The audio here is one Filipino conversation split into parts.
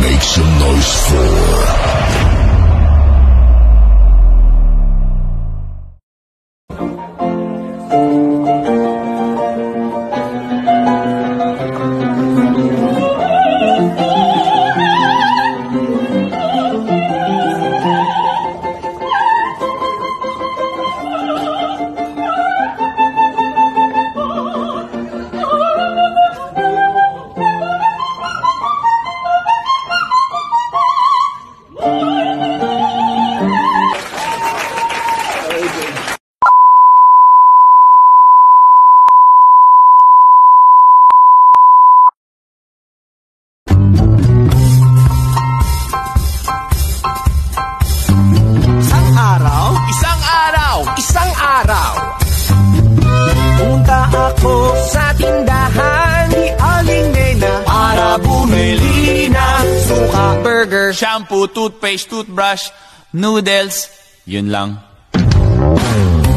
Make some noise for... Shampoo, toothpaste, toothbrush, noodles, yun lang.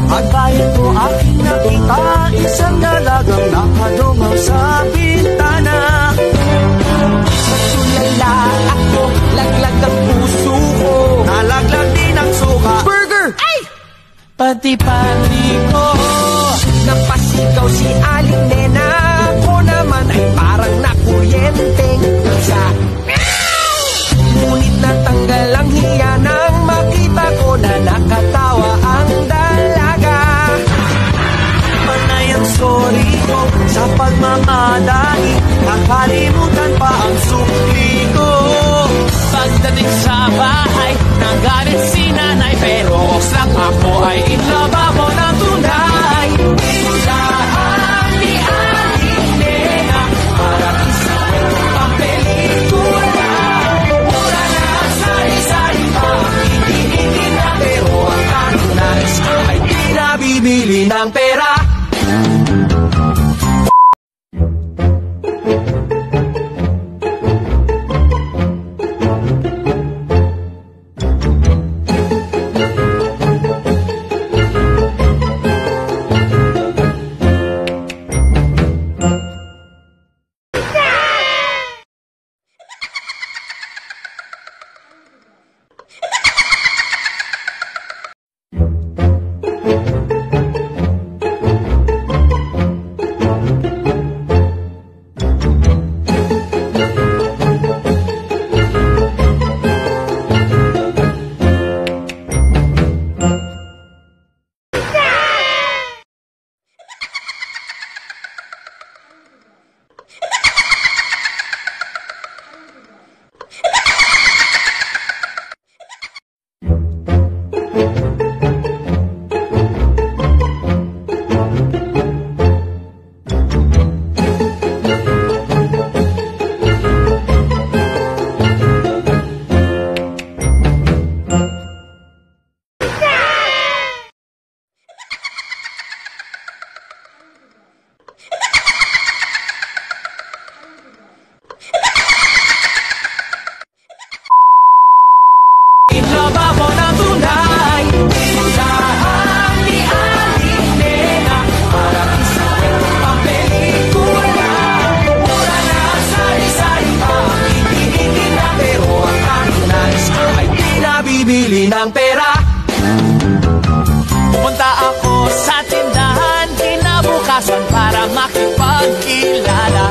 Pagbayad ko aking nakita, isang dalagang nakadungaw sa bintana. Sa tulala ako, laglag ang puso ko, nalaglag din ang suka. Burger! Ay! Pati-pati ko, napasigaw si Aling Nena. Ako naman ay parang nakuryenteng sa... Ngunit natanggal ang hiya nang makita ko na nakatawa ang dalaga. Panay ang sorry ko sa pagmamadali, nakalimutan pa ang sukli ko. Pagdating sa bahay, nagalit si nanay, pero lang ako ay inlababo ng tunay. Tindahan ni Aling Nena, para isang pampelikula. Ay di nabibili ng pera. Bibili ng pera. Pumunta ako sa tindahan kinabukasan para makipagkilala.